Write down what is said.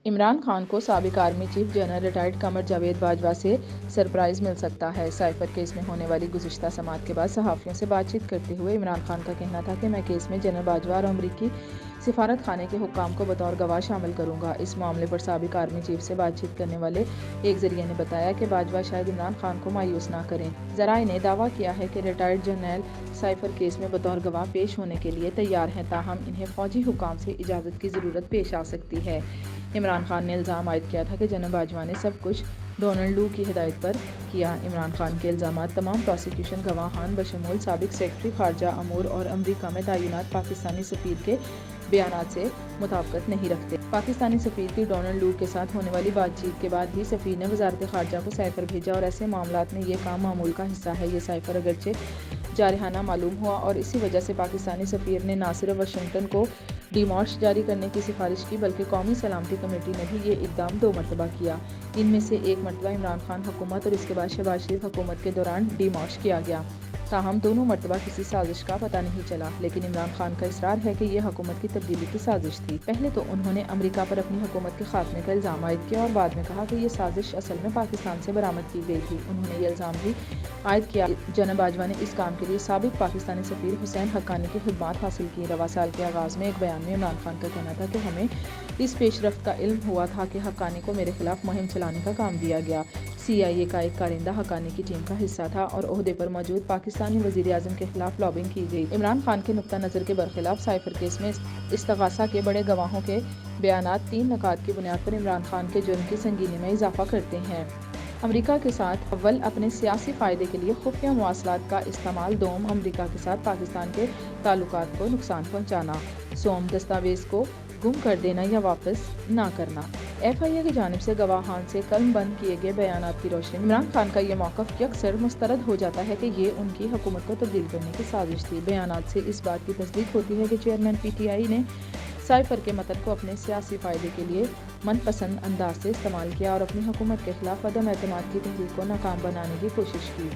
عمران خان کو سابق army chief general retired Qamar Javed Bajwa سے سرپرائز مل سکتا ہے۔ سائفر کیس میں ہونے والی گزشتہ سماعت کے بعد صحافیوں سے بات چیت کرتے ہوئے عمران خان کا کہنا تھا کہ میں کیس میں جنرل باجوہ اور امریکی سفارت خانے کے حکام کو بطور گواہ شامل کروں گا۔ اس معاملے پر سابق آرمی چیف سے بات چیت کرنے والے ایک ذریعے نے بتایا کہ باجوہ شاید عمران خان کو مایوس نہ کریں۔ ذرائع نے دعویٰ کیا ہے کہ ریٹائرڈ جرنیل سائفر کیس میں بطور گواہ پیش ہونے کے لیے تیار ہیں، تاہم انہیں فوجی حکام سے اجازت کی ضرورت پیش آ سکتی ہے۔ عمران خان نے الزام عائد کیا تھا کہ جنرل باجوہ نے سب کچھ ڈونلڈ لو کی ہدایت پر کیا۔ عمران خان کے الزامات تمام پراسیکیوشن گواہان بشمول سابق سیکرٹری خارجہ امور اور امریکہ میں تعینات پاکستانی سفیر کے بیانات سے مطابقت نہیں رکھتے۔ پاکستانی سفیر کی ڈونلڈ لو کے ساتھ ہونے والی بات چیت کے بعد ہی سفیر نے وزارت خارجہ کو سائفر بھیجا اور ایسے معاملات میں یہ کام معمول کا حصہ ہے۔ یہ سائفر اگرچہ جارحانہ معلوم ہوا اور اسی وجہ سے پاکستانی سفیر نے نہ صرف واشنگٹن کو ڈیمارش جاری کرنے کی سفارش کی بلکہ قومی سلامتی کمیٹی نے بھی یہ اقدام 2 مرتبہ کیا۔ ان میں سے ایک مرتبہ عمران خان حکومت اور اس کے بعد شہباز شریف حکومت کے دوران ڈیمارش کیا گیا، تاہم دونوں مرتبہ کسی سازش کا پتہ نہیں چلا۔ لیکن عمران خان کا اصرار ہے کہ یہ حکومت کی تبدیلی کی سازش تھی۔ پہلے تو انہوں نے امریکہ پر اپنی حکومت کے خاتمے کا الزام عائد کیا اور بعد میں کہا کہ یہ سازش اصل میں پاکستان سے برآمد کی گئی تھی۔ انہوں نے یہ الزام بھی عائد کیا جنرل باجوہ نے اس کام کے لیے سابق پاکستانی سفیر حسین حقانی کی خدمات حاصل کی۔ رواں سال کے آغاز میں ایک بیان میں عمران خان کا کہنا تھا کہ ہمیں اس پیش رفت کا علم ہوا تھا کہ حقانی کو میرے خلاف مہم چلانے کا کام دیا گیا۔ CIA کا ایک کارندہ حقانی کی ٹیم کا حصہ تھا اور عہدے پر موجود پاکستانی وزیر اعظم کے خلاف لابنگ کی گئی۔ عمران خان کے نقطہ نظر کے برخلاف سائفر کیس میں استغاثہ کے بڑے گواہوں کے بیانات 3 نکات کی بنیاد پر عمران خان کے جرم کی سنگینی میں اضافہ کرتے ہیں۔ امریکہ کے ساتھ اول اپنے سیاسی فائدے کے لیے خفیہ مواصلات کا استعمال، دوم امریکہ کے ساتھ پاکستان کے تعلقات کو نقصان پہنچانا، سوم دستاویز کو گم کر دینا یا واپس نہ کرنا۔ FIA کی جانب سے گواہان سے قلم بند کیے گئے بیانات کی روشنی میں عمران خان کا یہ موقف یکسر مسترد ہو جاتا ہے کہ یہ ان کی حکومت کو تبدیل کرنے کی سازش تھی۔ بیانات سے اس بات کی تصدیق ہوتی ہے کہ چیئرمین PTI نے سائفر کے متن کو اپنے سیاسی فائدے کے لیے من پسند انداز سے استعمال کیا اور اپنی حکومت کے خلاف عدم اعتماد کی تحریک کو ناکام بنانے کی کوشش کی۔